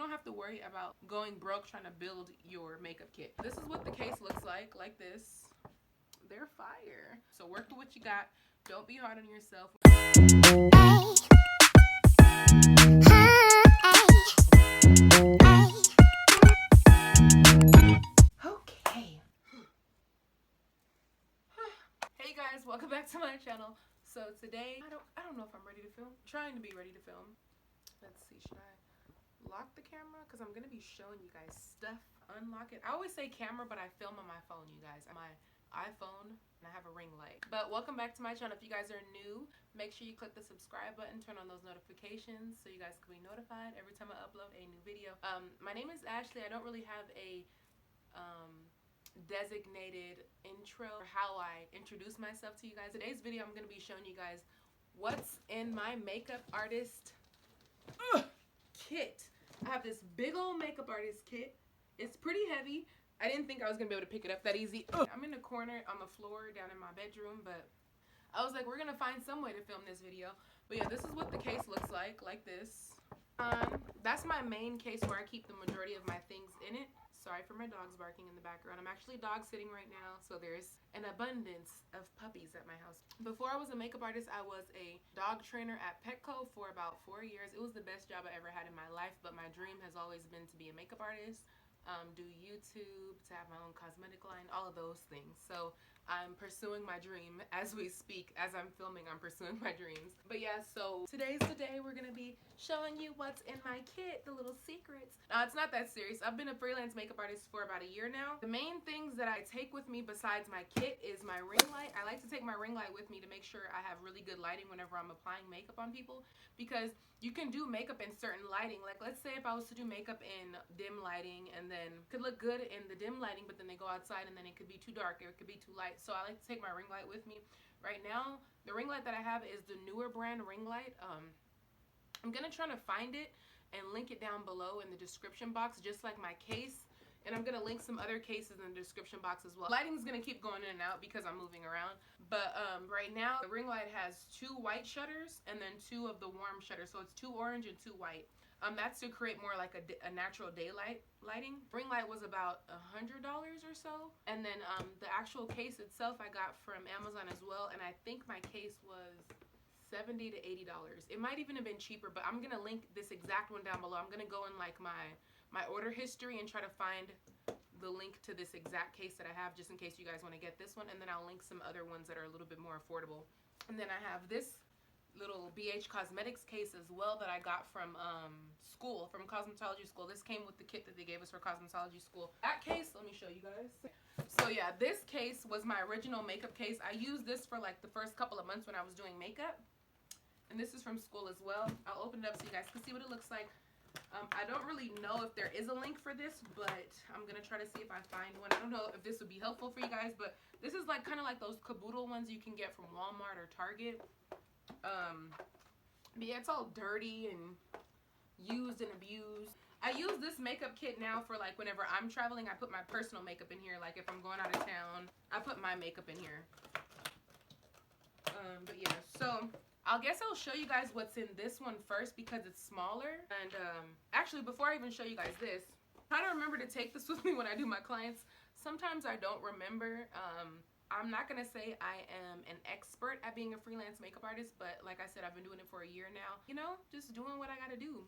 don't have to worry about going broke trying to build your makeup kit. This is what the case looks like this. They're fire. So work with what you got. Don't be hard on yourself. Okay. Hey guys, welcome back to my channel. So today, I don't know if I'm ready to film. I'm trying to be ready to film. Let's see, should I lock the camera? Because I'm going to be showing you guys stuff. Unlock it. I always say camera, but I film on my phone, you guys. My iPhone, and I have a ring light. But welcome back to my channel. If you guys are new, make sure you click the subscribe button, turn on those notifications so you guys can be notified every time I upload a new video. My name is Ashley. I don't really have a designated intro or how I introduce myself to you guys. Today's video, I'm going to be showing you guys what's in my makeup artist kit. I have this big old makeup artist kit. It's pretty heavy. I didn't think I was going to be able to pick it up that easy. I'm in the corner on the floor down in my bedroom, but I was like, we're going to find some way to film this video. But yeah, this is what the case looks like this. That's my main case where I keep the majority of my things in it. Sorry for my dogs barking in the background. I'm actually dog sitting right now, so there's an abundance of puppies at my house. Before I was a makeup artist, I was a dog trainer at Petco for about 4 years. It was the best job I ever had in my life, but my dream has always been to be a makeup artist, do YouTube, to have my own cosmetic line, all of those things. So I'm pursuing my dream as we speak. As I'm filming, I'm pursuing my dreams. But yeah, so today's the day we're gonna be showing you what's in my kit, the little secrets. It's not that serious. I've been a freelance makeup artist for about a year now. The main things that I take with me besides my kit is my ring light. I like to take my ring light with me to make sure I have really good lighting whenever I'm applying makeup on people, because you can do makeup in certain lighting. Like, let's say if I was to do makeup in dim lighting, and then it could look good in the dim lighting, but then they go outside and then it could be too dark or it could be too light. So I like to take my ring light with me. Right now, the ring light that I have is the newer brand ring light. I'm gonna try to find it and link it down below in the description box, just like my case. And I'm gonna link some other cases in the description box as well. Lighting's gonna keep going in and out because I'm moving around. But right now, the ring light has 2 white shutters and then 2 of the warm shutters. So it's 2 orange and 2 white. That's to create more like a natural daylight lighting. Ring light was about $100 or so. And then the actual case itself I got from Amazon as well. And I think my case was $70 to $80. It might even have been cheaper, but I'm gonna link this exact one down below. I'm gonna go in like my order history and try to find the link to this exact case that I have, just in case you guys want to get this one. And then I'll link some other ones that are a little bit more affordable. And then I have this little BH Cosmetics case as well that I got from school, from cosmetology school. This came with the kit that they gave us for cosmetology school. That case, let me show you guys. So yeah, this case was my original makeup case. I used this for like the first couple of months when I was doing makeup. And this is from school as well. I'll open it up so you guys can see what it looks like. I don't really know if there is a link for this, but I'm going to try to see if I find one. I don't know if this would be helpful for you guys, but this is like kind of like those caboodle ones you can get from Walmart or Target. But yeah, it's all dirty and used and abused. I use this makeup kit now for like whenever I'm traveling. I put my personal makeup in here. Like if I'm going out of town, I put my makeup in here. But yeah, so I guess I'll show you guys what's in this one first because it's smaller. And actually, before I even show you guys this, try to remember to take this with me when I do my clients. Sometimes I don't remember. I'm not going to say I am an expert at being a freelance makeup artist, but like I said, I've been doing it for a year now. You know, just doing what I got to do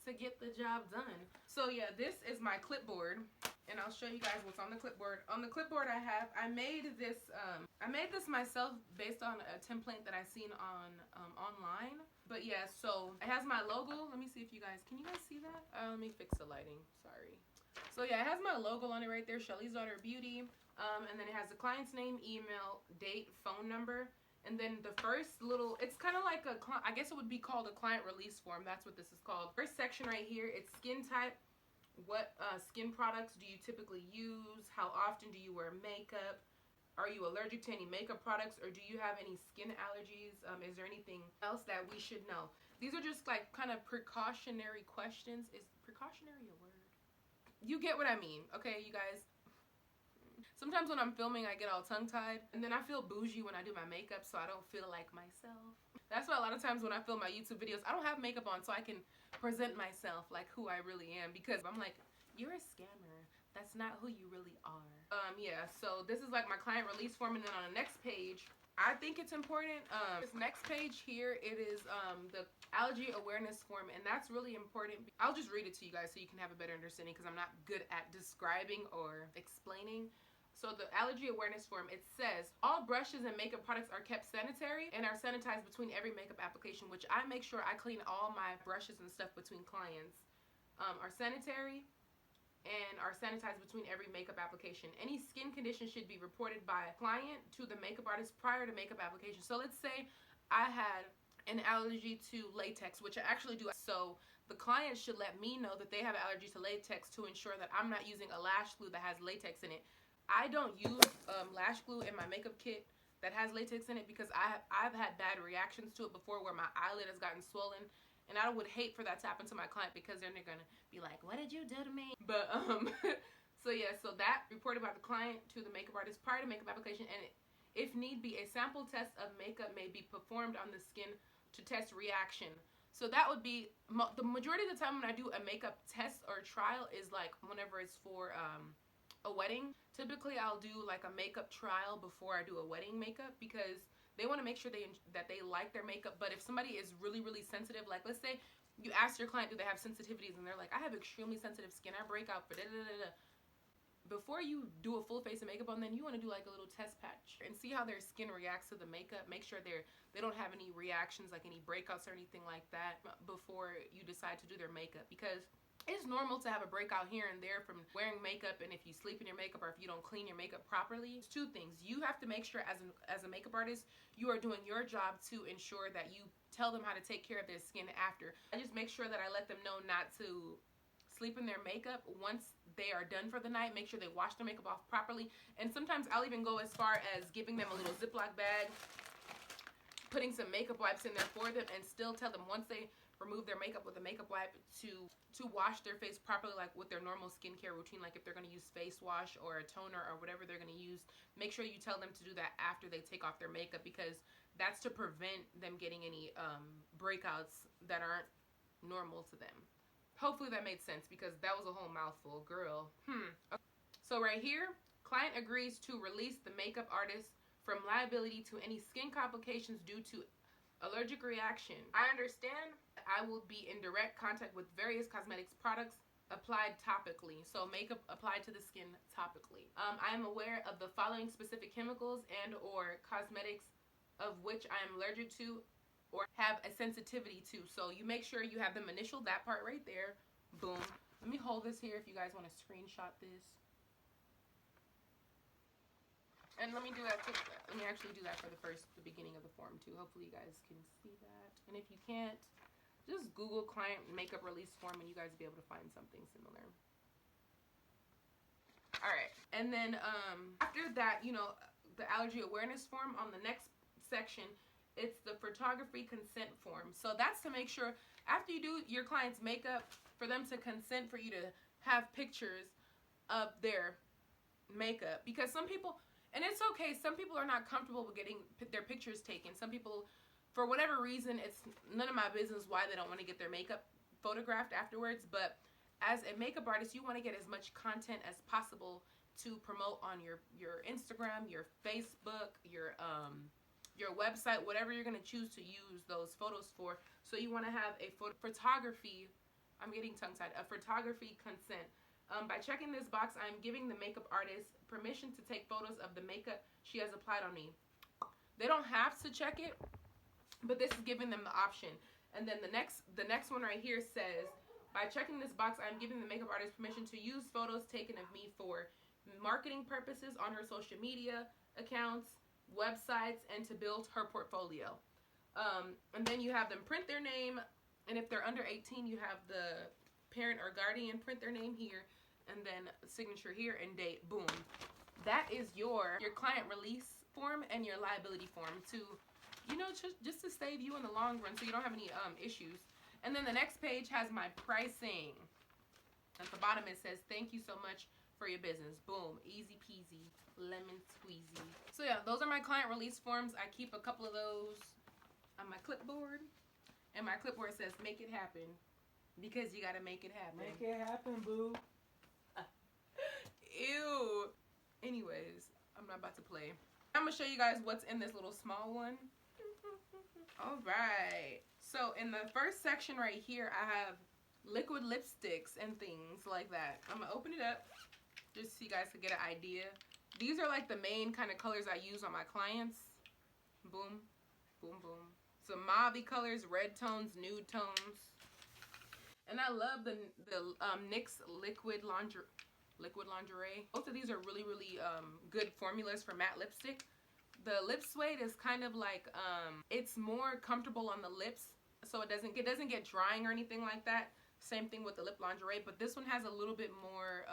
to get the job done. So yeah, this is my clipboard, and I'll show you guys what's on the clipboard. On the clipboard I made this myself based on a template that I seen on online. But yeah, so it has my logo. Let me see if you guys, can you guys see that? Let me fix the lighting, sorry. So yeah, it has my logo on it right there, Shelly's Daughter Beauty. And then it has the client's name, email, date, phone number. And then the first little, it's kind of like I guess it would be called a client release form. That's what this is called. First section right here, it's skin type. What skin products do you typically use? How often do you wear makeup? Are you allergic to any makeup products, or do you have any skin allergies? Is there anything else that we should know? These are just like kind of precautionary questions. Is precautionary a word? You get what I mean, okay, you guys? Sometimes when I'm filming, I get all tongue-tied, and then I feel bougie when I do my makeup, so I don't feel like myself. That's why a lot of times when I film my YouTube videos, I don't have makeup on so I can present myself like who I really am, because I'm like, you're a scammer. That's not who you really are. Yeah, so this is like my client release form, and then on the next page, I think it's important. This next page here, it is the allergy awareness form, and that's really important. I'll just read it to you guys so you can have a better understanding, because I'm not good at describing or explaining. So the allergy awareness form, it says, all brushes and makeup products are kept sanitary and are sanitized between every makeup application, which I make sure I clean all my brushes and stuff between clients, are sanitary and are sanitized between every makeup application. Any skin condition should be reported by client to the makeup artist prior to makeup application. So let's say I had an allergy to latex, which I actually do. So the client should let me know that they have allergy to latex to ensure that I'm not using a lash glue that has latex in it. I don't use lash glue in my makeup kit that has latex in it, because I've had bad reactions to it before where my eyelid has gotten swollen, and I would hate for that to happen to my client, because then they're gonna be like, what did you do to me? But so yeah, so that reported by the client to the makeup artist prior to makeup application, and if need be, a sample test of makeup may be performed on the skin to test reaction. So that would be the majority of the time when I do a makeup test or trial is like whenever it's for a wedding. Typically I'll do like a makeup trial before I do a wedding makeup, because they want to make sure that they like their makeup. But if somebody is really, really sensitive, like let's say you ask your client, do they have sensitivities, and they're like, I have extremely sensitive skin, I break out for da-da-da-da. Before you do a full face of makeup on them, you want to do like a little test patch and see how their skin reacts to the makeup. Make sure they don't have any reactions, like any breakouts or anything like that, before you decide to do their makeup, because it's normal to have a breakout here and there from wearing makeup, and if you sleep in your makeup or if you don't clean your makeup properly. It's two things. You have to make sure as a makeup artist, you are doing your job to ensure that you tell them how to take care of their skin after. I just make sure that I let them know not to sleep in their makeup once they are done for the night. Make sure they wash their makeup off properly. And sometimes I'll even go as far as giving them a little Ziploc bag, putting some makeup wipes in there for them, and still tell them once they remove their makeup with a makeup wipe to wash their face properly, like with their normal skincare routine. Like if they're going to use face wash or a toner or whatever they're going to use, make sure you tell them to do that after they take off their makeup, because that's to prevent them getting any breakouts that aren't normal to them. Hopefully that made sense, because that was a whole mouthful, girl. Okay. So right here, client agrees to release the makeup artist from liability to any skin complications due to allergic reaction. I understand I will be in direct contact with various cosmetics products applied topically. So makeup applied to the skin topically. I am aware of the following specific chemicals and or cosmetics of which I am allergic to or have a sensitivity to. So you make sure you have them initial that part right there. Boom. Let me hold this here if you guys want to screenshot this. And let me do that too. Let me actually do that for the beginning of the form too. Hopefully you guys can see that. And if you can't, just Google client makeup release form and you guys will be able to find something similar. All right. And then after that, you know, the allergy awareness form, on the next section, it's the photography consent form. So that's to make sure after you do your client's makeup, for them to consent for you to have pictures of their makeup. Because some people, and it's okay, some people are not comfortable with getting their pictures taken. Some people, for whatever reason, it's none of my business why they don't want to get their makeup photographed afterwards. But as a makeup artist, you want to get as much content as possible to promote on your Instagram, your Facebook, your website, whatever you're going to choose to use those photos for. So you want to have a photography, I'm getting tongue-tied, a photography consent. By checking this box, I'm giving the makeup artist permission to take photos of the makeup she has applied on me. They don't have to check it, but this is giving them the option. And then the next one right here says, by checking this box, I'm giving the makeup artist permission to use photos taken of me for marketing purposes on her social media accounts, websites, and to build her portfolio. And then you have them print their name, and if they're under 18, you have the parent or guardian print their name here, and then signature here and date. Boom. That is your client release form and your liability form to, you know, just to save you in the long run so you don't have any issues. And then the next page has my pricing. At the bottom it says, thank you so much for your business. Boom. Easy peasy, lemon squeezy. So yeah, those are my client release forms. I keep a couple of those on my clipboard. And my clipboard says, make it happen. Because you gotta make it happen. Make it happen, boo. Ew. Anyways, I'm not about to play. I'm gonna show you guys what's in this little small one. Alright. So in the first section right here, I have liquid lipsticks and things like that. I'm gonna open it up just so you guys can get an idea. These are like the main kind of colors I use on my clients. Boom, boom, boom. Some mauve colors, red tones, nude tones. And I love the NYX liquid lingerie. Both of these are really, really good formulas for matte lipstick. The lip suede is kind of like, it's more comfortable on the lips, so it doesn't get drying or anything like that. Same thing with the lip lingerie, but this one has a little bit more,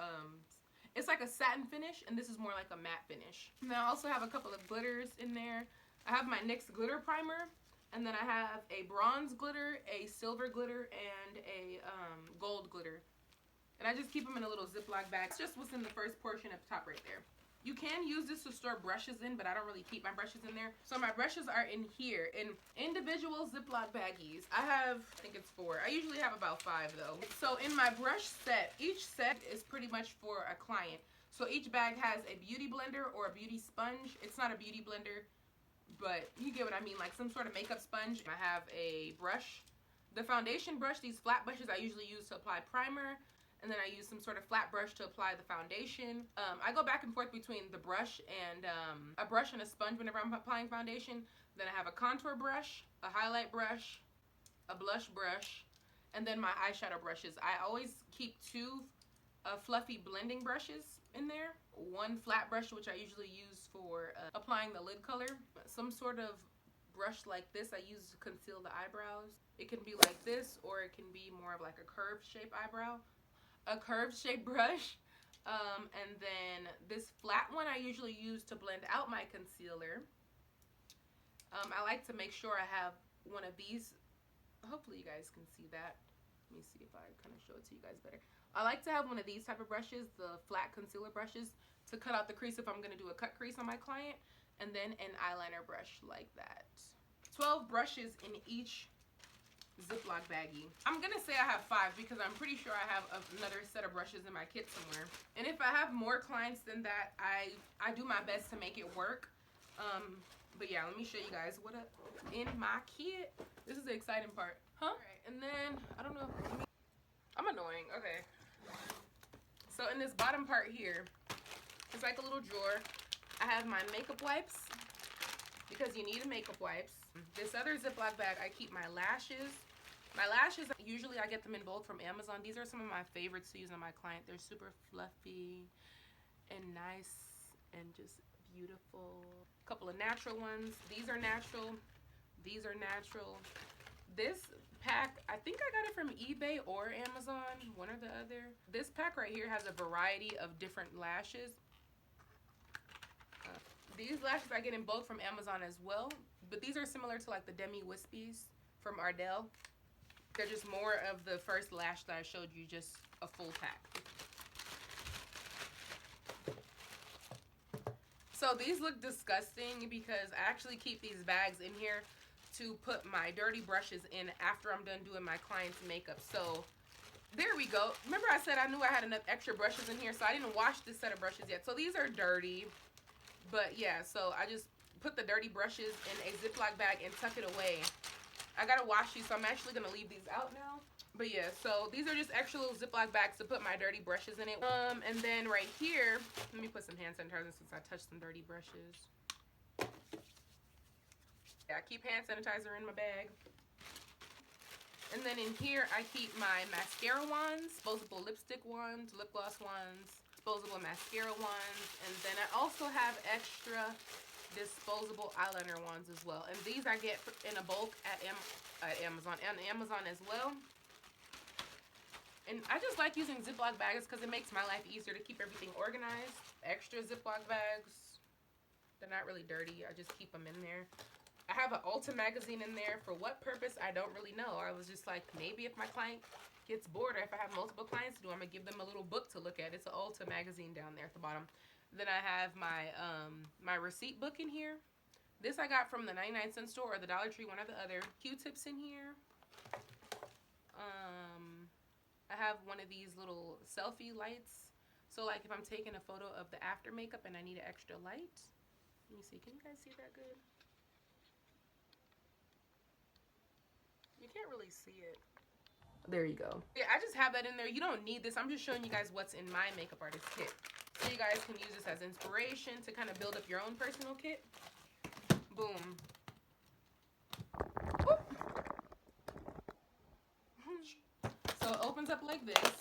it's like a satin finish, and this is more like a matte finish. And I also have a couple of glitters in there. I have my NYX glitter primer, and then I have a bronze glitter, a silver glitter, and a gold glitter. And I just keep them in a little Ziploc bag. It's just what's in the first portion up top right there. You can use this to store brushes in, but I don't really keep my brushes in there. So my brushes are in here in individual Ziploc baggies. I think it's 4. I usually have about 5 though. So in my brush set, each set is pretty much for a client. So each bag has a beauty blender or a beauty sponge. It's not a beauty blender, but you get what I mean, like some sort of makeup sponge. I have a brush. The foundation brush, these flat brushes I usually use to apply primer. And then I use some sort of flat brush to apply the foundation. I go back and forth between the brush and a brush and a sponge whenever I'm applying foundation. Then I have a contour brush, a highlight brush, a blush brush, and then my eyeshadow brushes. I always keep 2 fluffy blending brushes in there. 1 flat brush, which I usually use for applying the lid color. Some sort of brush like this I use to conceal the eyebrows. It can be like this, or it can be more of like a curved shape eyebrow. A curved shape brush, and then this flat one I usually use to blend out my concealer. I like to make sure I have one of these. Hopefully you guys can see that. Let me see if I kind of show it to you guys better. I like to have one of these type of brushes, the flat concealer brushes, to cut out the crease if I'm going to do a cut crease on my client, and then an eyeliner brush like that. 12 brushes in each Ziploc baggie. I'm gonna say I have 5 because I'm pretty sure I have another set of brushes in my kit somewhere. And if I have more clients than that, I do my best to make it work. But yeah, let me show you guys what in my kit. This is the exciting part, huh? Alright, and then I don't know. I'm annoying. Okay. So in this bottom part here, it's like a little drawer. I have my makeup wipes because you need a makeup wipes. This other Ziploc bag, I keep my lashes. My lashes, usually I get them in bulk from Amazon. These are some of my favorites to use on my client. They're super fluffy and nice and just beautiful. A couple of natural ones. These are natural. These are natural. This pack, I think I got it from eBay or Amazon, one or the other. This pack right here has a variety of different lashes. These lashes I get in bulk from Amazon as well, but these are similar to like the Demi Wispies from Ardell. They're just more of the first lash that I showed you, just a full pack. So these look disgusting because I actually keep these bags in here to put my dirty brushes in after I'm done doing my client's makeup. So there we go. Remember I said I knew I had enough extra brushes in here, so I didn't wash this set of brushes yet. So these are dirty. But yeah, so I just put the dirty brushes in a Ziploc bag and tuck it away. I gotta wash these, so I'm actually gonna leave these out now. But yeah, so these are just extra little Ziploc bags to put my dirty brushes in it. And then right here, let me put some hand sanitizer since I touched some dirty brushes. Yeah, I keep hand sanitizer in my bag. And then in here, I keep my mascara wands, disposable lipstick wands, lip gloss wands, disposable mascara wands, and then I also have extra disposable eyeliner wands as well. And these I get in a bulk at Amazon as well. And I just like using Ziploc bags because it makes my life easier to keep everything organized. Extra Ziploc bags, they're not really dirty. I just keep them in there. I have an Ulta magazine in there. For what purpose, I don't really know. I was just like, maybe if my client gets bored or if I have multiple clients to do, I'm gonna give them a little book to look at. It's an Ulta magazine down there at the bottom. Then I have my my receipt book in here This I got from the 99-cent store or the Dollar Tree, one or the other. Q-tips in here. I have one of these little selfie lights. So like if I'm taking a photo of the after makeup and I need an extra light. Let me see, can you guys see that good? You can't really see it. There you go. Yeah, I just have that in there. You don't need this. I'm just showing you guys what's in my makeup artist kit. So you guys can use this as inspiration to kind of build up your own personal kit. Boom. Whoop. So it opens up like this.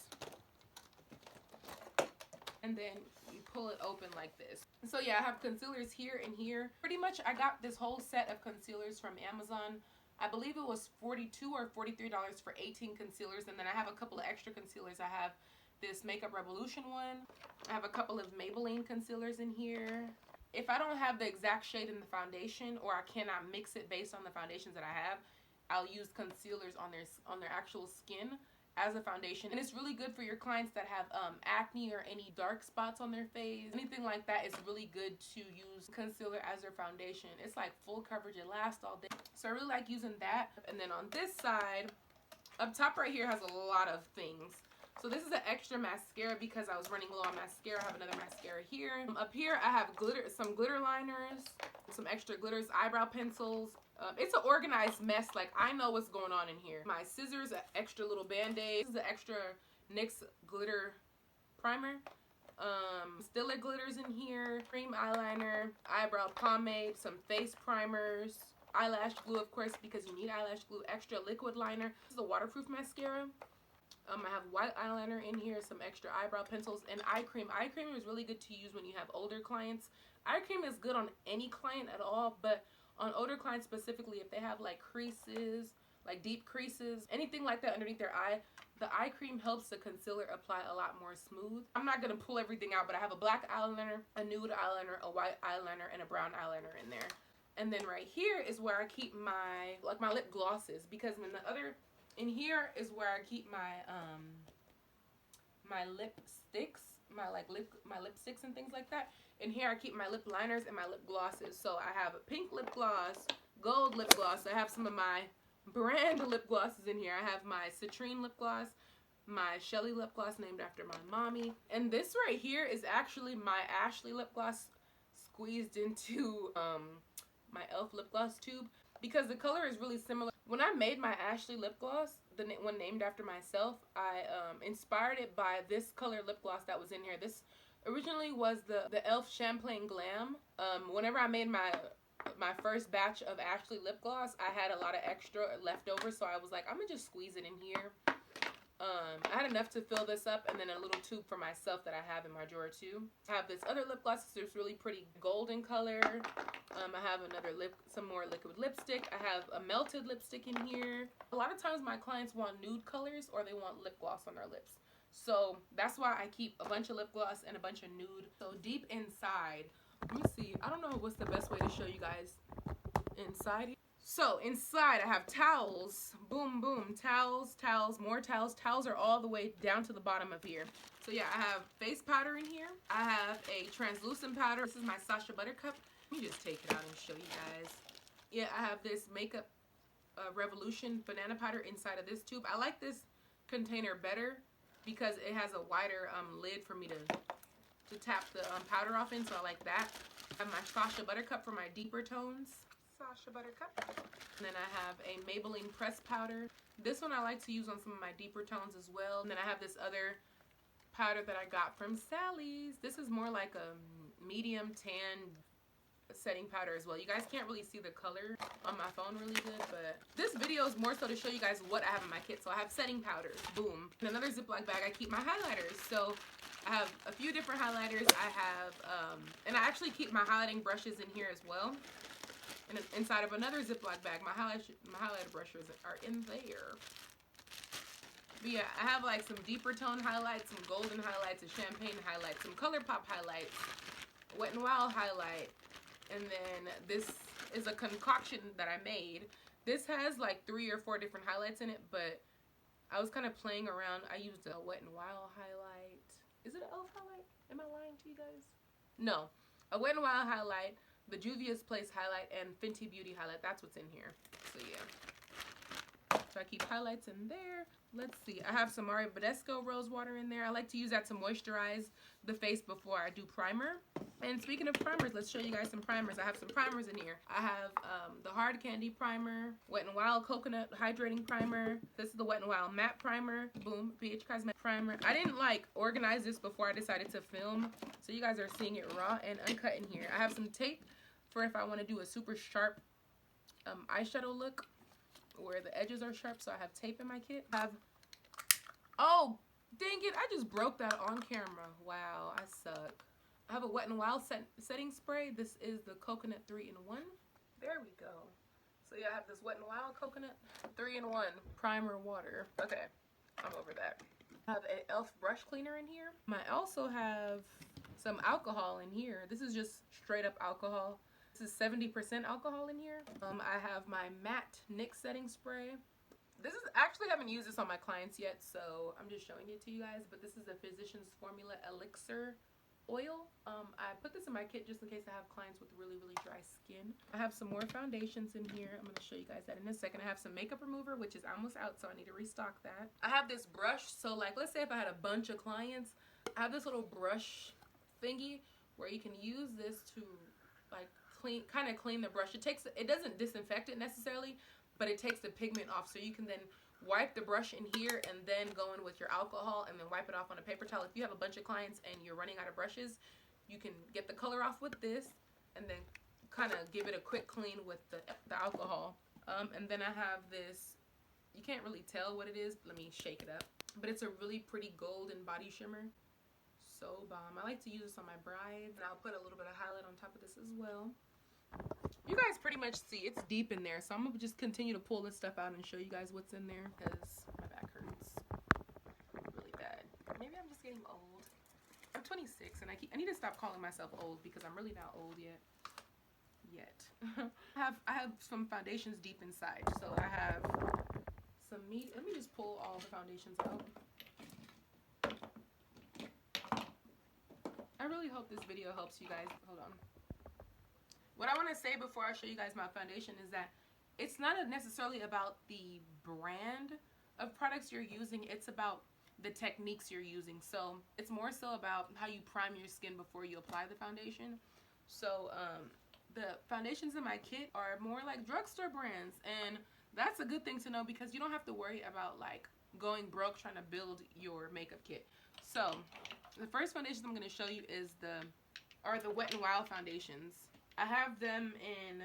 And then you pull it open like this. So yeah, I have concealers here and here. Pretty much I got this whole set of concealers from Amazon. I believe it was $42 or $43 for 18 concealers. And then I have a couple of extra concealers. I have this Makeup Revolution one. I have a couple of Maybelline concealers in here. If I don't have the exact shade in the foundation, or I cannot mix it based on the foundations that I have, I'll use concealers on their actual skin as a foundation. And it's really good for your clients that have acne or any dark spots on their face. Anything like that, it's really good to use concealer as their foundation. It's like full coverage, it lasts all day. So I really like using that. And then on this side, up top right here has a lot of things. So this is an extra mascara because I was running low on mascara. I have another mascara here. Up here I have some glitter liners, some extra glitters, eyebrow pencils. It's an organized mess. Like, I know what's going on in here. My scissors, an extra little band-aid. This is an extra NYX glitter primer. Stila glitters in here, cream eyeliner, eyebrow pomade, some face primers, eyelash glue, of course, because you need eyelash glue, extra liquid liner. This is a waterproof mascara. I have white eyeliner in here, some extra eyebrow pencils, and eye cream. Eye cream is really good to use when you have older clients. Eye cream is good on any client at all, but on older clients specifically, if they have like creases, like deep creases, anything like that underneath their eye, the eye cream helps the concealer apply a lot more smooth. I'm not going to pull everything out, but I have a black eyeliner, a nude eyeliner, a white eyeliner, and a brown eyeliner in there. And then right here is where I keep my lip glosses, because in here is where I keep my my lipsticks, my lipsticks and things like that. In here I keep my lip liners and my lip glosses. So I have a pink lip gloss, gold lip gloss. I have some of my brand lip glosses in here. I have my citrine lip gloss, my Shelly lip gloss named after my mommy. And this right here is actually my Ashley lip gloss squeezed into my e.l.f. lip gloss tube, because the color is really similar. When I made my Ashley lip gloss, the one named after myself, I inspired it by this color lip gloss that was in here. This originally was the e.l.f. Champagne Glam. Whenever I made my first batch of Ashley lip gloss, I had a lot of extra left over, so I was like, I'm gonna just squeeze it in here. I had enough to fill this up, and then a little tube for myself that I have in my drawer too. I have this other lip gloss. It's really pretty golden color. I have some more liquid lipstick. I have a melted lipstick in here. A lot of times my clients want nude colors, or they want lip gloss on their lips. So that's why I keep a bunch of lip gloss and a bunch of nude. So deep inside, let me see. I don't know what's the best way to show you guys inside here. So inside I have towels, boom, boom, towels, more towels. Towels are all the way down to the bottom of here. So yeah, I have face powder in here. I have a translucent powder. This is my Sacha Buttercup. Let me just take it out and show you guys. Yeah, I have this Makeup Revolution banana powder inside of this tube. I like this container better because it has a wider lid for me to tap the powder off in, so I like that. I have my Sacha Buttercup for my deeper tones. Sacha Buttercup. And then I have a Maybelline pressed powder. This one I like to use on some of my deeper tones as well. And then I have this other powder that I got from Sally's. This is more like a medium tan setting powder as well. You guys can't really see the color on my phone really good, but this video is more so to show you guys what I have in my kit. So I have setting powders, boom. In another Ziploc bag I keep my highlighters. So I have a few different highlighters. I have, and I actually keep my highlighting brushes in here as well. And inside of another Ziploc bag, my highlighter brushes are in there. But yeah, I have like some deeper tone highlights, some golden highlights, a champagne highlight, some ColourPop highlights, Wet n Wild highlight, and then this is a concoction that I made. This has like 3 or 4 different highlights in it, but I was kind of playing around. I used a Wet n Wild highlight. Is it an e.l.f. highlight? Am I lying to you guys? No, a Wet n Wild highlight, the Juvia's Place highlight and Fenty Beauty highlight. That's what's in here. So yeah. So I keep highlights in there. Let's see. I have some Mario Badescu rose water in there. I like to use that to moisturize the face before I do primer. And speaking of primers, let's show you guys some primers. I have some primers in here. I have the Hard Candy Primer, Wet n Wild Coconut Hydrating Primer. This is the Wet n Wild Matte Primer. Boom, BH Cosmetics Primer. I didn't like organize this before I decided to film, so you guys are seeing it raw and uncut in here. I have some tape for if I want to do a super sharp eyeshadow look where the edges are sharp, so I have tape in my kit. I have, oh, dang it, I just broke that on camera. Wow, I suck. I have a Wet n Wild setting spray. This is the Coconut 3-in-1. There we go. So yeah, I have this Wet n Wild Coconut 3-in-1 primer water. Okay, I'm over that. I have an e.l.f. brush cleaner in here. I also have some alcohol in here. This is just straight up alcohol. This is 70% alcohol in here. I have my matte NYX setting spray. This is actually, I haven't used this on my clients yet, so I'm just showing it to you guys. But this is the Physicians Formula Elixir Oil. I put this in my kit just in case I have clients with really, really dry skin. I have some more foundations in here. I'm going to show you guys that in a second. I have some makeup remover, which is almost out, so I need to restock that. I have this brush. So like, let's say if I had a bunch of clients, I have this little brush thingy where you can use this to like kind of clean the brush. It doesn't disinfect it necessarily, but it takes the pigment off, so you can then wipe the brush in here and then go in with your alcohol and then wipe it off on a paper towel. If you have a bunch of clients and you're running out of brushes, you can get the color off with this and then kind of give it a quick clean with the alcohol. And then I have this, you can't really tell what it is, let me shake it up, but it's a really pretty golden body shimmer. So bomb. I like to use this on my brides, and I'll put a little bit of highlight on top of this as well. You guys pretty much see it's deep in there, so I'm gonna just continue to pull this stuff out and show you guys what's in there because my back hurts really bad. Maybe I'm just getting old. I'm 26 and I need to stop calling myself old because I'm really not old yet. I have some foundations deep inside, so I have some meat. Let me just pull all the foundations out. I really hope this video helps you guys. Hold on. What I want to say before I show you guys my foundation is that it's not necessarily about the brand of products you're using. It's about the techniques you're using. So it's more so about how you prime your skin before you apply the foundation. So the foundations in my kit are more like drugstore brands, and that's a good thing to know because you don't have to worry about like going broke trying to build your makeup kit. So the first foundations I'm going to show you are the Wet n Wild foundations. I have them in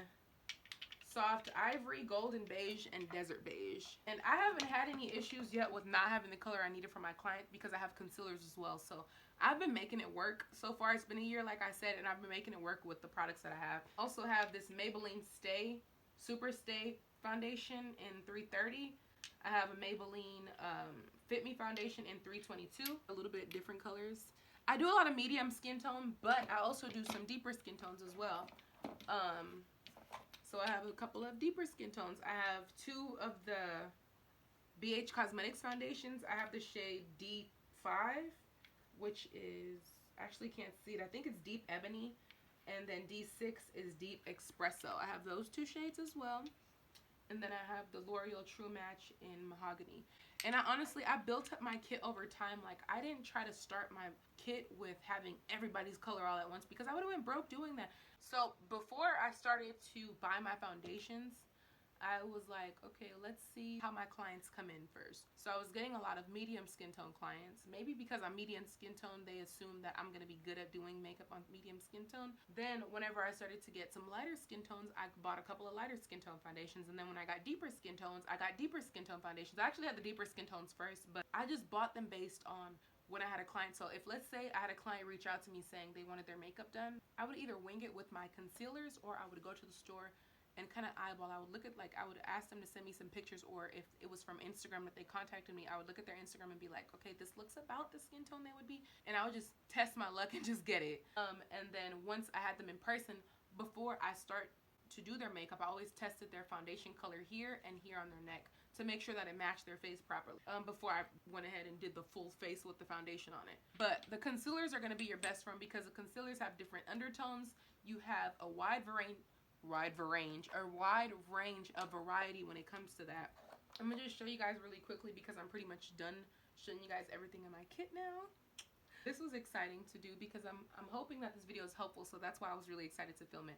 soft ivory, golden beige, and desert beige. And I haven't had any issues yet with not having the color I needed for my client because I have concealers as well. So I've been making it work. So far it's been a year, like I said, and I've been making it work with the products that I have. Also have this Maybelline Super Stay foundation in 330. I have a Maybelline Fit Me foundation in 322. A little bit different colors. I do a lot of medium skin tone, but I also do some deeper skin tones as well. So I have a couple of deeper skin tones. I have two of the BH Cosmetics foundations. I have the shade D5, which is, actually can't see it. I think it's Deep Ebony. And then D6 is Deep Espresso. I have those two shades as well. And then I have the L'Oreal True Match in Mahogany. And I built up my kit over time. Like, I didn't try to start my kit with having everybody's color all at once because I would have went broke doing that. So before I started to buy my foundations, I was like, okay, let's see how my clients come in first. So I was getting a lot of medium skin tone clients. Maybe because I'm medium skin tone, they assume that I'm going to be good at doing makeup on medium skin tone. Then whenever I started to get some lighter skin tones, I bought a couple of lighter skin tone foundations. And then when I got deeper skin tones, I got deeper skin tone foundations. I actually had the deeper skin tones first, but I just bought them based on when I had a client. So if, let's say, I had a client reach out to me saying they wanted their makeup done, I would either wing it with my concealers or I would go to the store and kind of eyeball. I would look at, like, I would ask them to send me some pictures, or if it was from Instagram that they contacted me, I would look at their Instagram and be like, okay, this looks about the skin tone they would be, and I would just test my luck and just get it. And then once I had them in person, before I start to do their makeup, I always tested their foundation color here and here on their neck to make sure that it matched their face properly before I went ahead and did the full face with the foundation on it. But the concealers are going to be your best friend because the concealers have different undertones. You have a wide range of variety when it comes to that. I'm gonna just show you guys really quickly because I'm pretty much done showing you guys everything in my kit now. This was exciting to do because I'm hoping that this video is helpful, so that's why I was really excited to film it.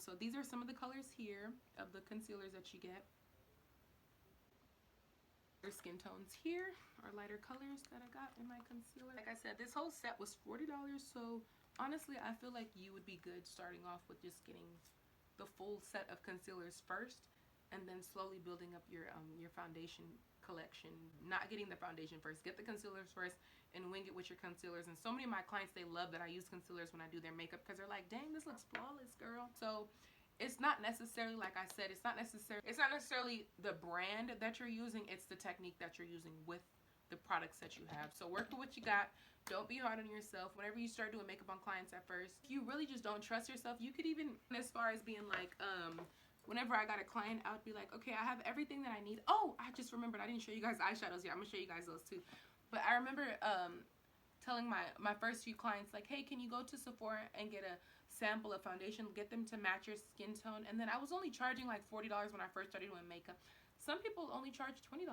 So these are some of the colors here of the concealers that you get. There's skin tones here are lighter colors that I got in my concealer. Like I said, this whole set was $40, so honestly I feel like you would be good starting off with just getting the full set of concealers first, and then slowly building up your foundation collection. Not getting the foundation first, get the concealers first and wing it with your concealers. And so many of my clients, they love that I use concealers when I do their makeup because they're like, dang, this looks flawless, girl. So it's not necessarily, like I said, it's not necessarily the brand that you're using, it's the technique that you're using with the products that you have. So work with what you got. Don't be hard on yourself whenever you start doing makeup on clients at first. If you really just don't trust yourself, you could even, as far as being like, whenever I got a client, I would be like, okay, I have everything that I need. Oh, I just remembered, I didn't show you guys eyeshadows yet. I'm gonna show you guys those too. But I remember telling my first few clients, like, hey, can you go to Sephora and get a sample of foundation, get them to match your skin tone? And then I was only charging like $40 when I first started doing makeup. Some people only charge $20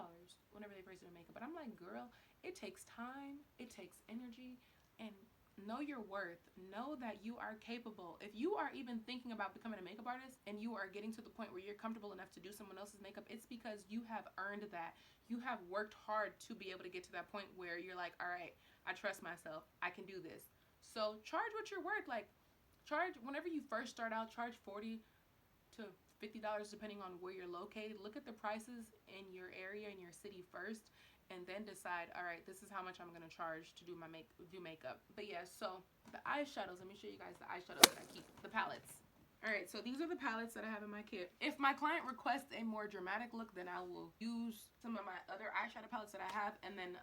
whenever they first do makeup. But I'm like, girl, it takes time, it takes energy, and know your worth. Know that you are capable. If you are even thinking about becoming a makeup artist and you are getting to the point where you're comfortable enough to do someone else's makeup, it's because you have earned that. You have worked hard to be able to get to that point where you're like, all right, I trust myself, I can do this. So charge what you're worth. Like, charge, whenever you first start out, charge $40 to $50 depending on where you're located. Look at the prices in your area, in your city first, and then decide, all right, this is how much I'm gonna charge to do my makeup. But yeah, so the eyeshadows, let me show you guys the eyeshadows that I keep, the palettes. All right, so these are the palettes that I have in my kit. If my client requests a more dramatic look, then I will use some of my other eyeshadow palettes that I have and then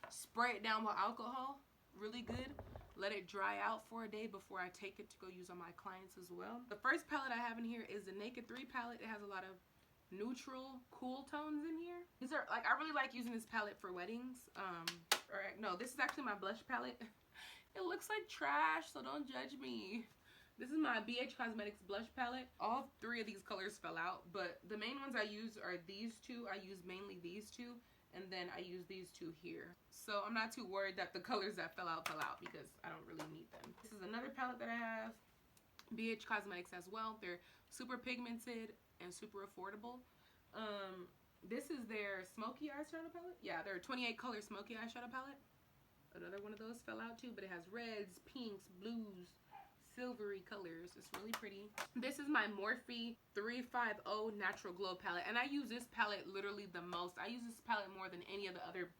spray it down with alcohol really good. Let it dry out for a day before I take it to go use on my clients as well. The first palette I have in here is the Naked 3 palette. It has a lot of neutral, cool tones in here. These are, like, I really like using this palette for weddings. No, this is actually my blush palette. It looks like trash, so don't judge me. This is my BH Cosmetics blush palette. All three of these colors fell out, but the main ones I use are these two. I use mainly these two, and then I use these two here. So I'm not too worried that the colors that fell out because I don't really need them. This is another palette that I have, BH Cosmetics as well. They're super pigmented and super affordable. This is their smoky eyeshadow palette. Yeah, their 28 color smoky eyeshadow palette. Another one of those fell out too, but it has reds, pinks, blues, silvery colors. It's really pretty. This is my Morphe 350 Natural Glow palette, and I use this palette literally the most. I use this palette more than any of the other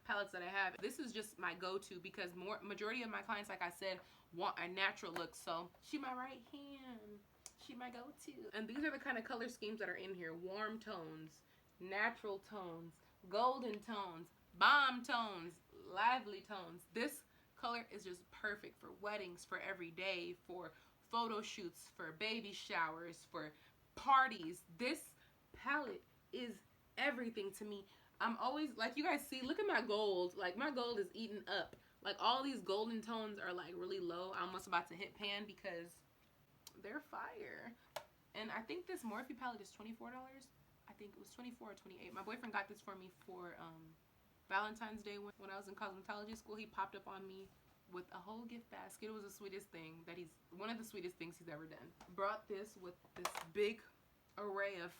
palettes that I have. This is just my go-to because majority of my clients, like I said, want a natural look. So she my right hand, she my go-to. And these are the kind of color schemes that are in here: warm tones, natural tones, golden tones, bomb tones, lively tones. This color is just perfect for weddings, for every day, for photo shoots, for baby showers, for parties. This palette is everything to me. I'm always, like you guys see, look at my gold. Like, my gold is eaten up. Like, all these golden tones are like really low. I'm almost about to hit pan because they're fire. And I think this Morphe palette is $24. I think it was $24 or $28. My boyfriend got this for me for Valentine's Day when I was in cosmetology school. He popped up on me with a whole gift basket. It was the sweetest thing that one of the sweetest things he's ever done. Brought this with this big array of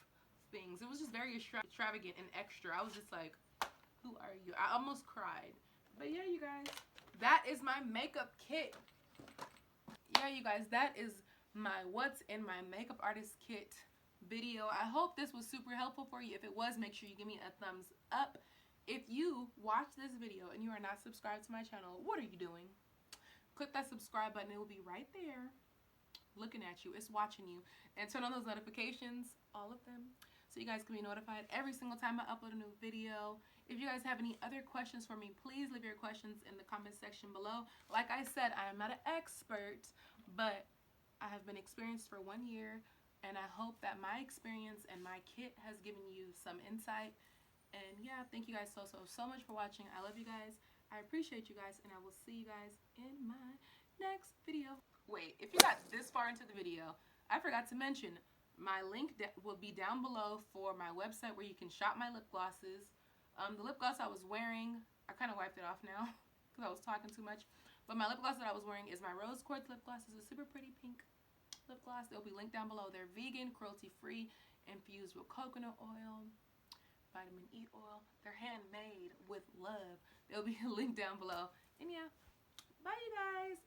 things. It was just very extravagant and extra. I was just like, who are you? I almost cried. But yeah, you guys, that is my makeup kit. Yeah, you guys, that is my what's in my makeup artist kit video. I hope this was super helpful for you. If it was, make sure you give me a thumbs up. If you watch this video and you are not subscribed to my channel, what are you doing? Click that subscribe button. It will be right there looking at you. It's watching you. And turn on those notifications, all of them, so you guys can be notified every single time I upload a new video. If you guys have any other questions for me, please leave your questions in the comment section below. Like I said, I am not an expert, but I have been experienced for 1 year, and I hope that my experience and my kit has given you some insight. And yeah, thank you guys so much for watching. I love you guys. I appreciate you guys, and I will see you guys in my next video. Wait, if you got this far into the video, I forgot to mention my link will be down below for my website where you can shop my lip glosses. The lip gloss I was wearing, I kind of wiped it off now because I was talking too much. But my lip gloss that I was wearing is my Rose Quartz lip gloss. It's a super pretty pink lip gloss. They'll be linked down below. They're vegan, cruelty-free, infused with coconut oil, vitamin E oil. They're handmade with love. They'll be linked down below. And yeah, bye you guys.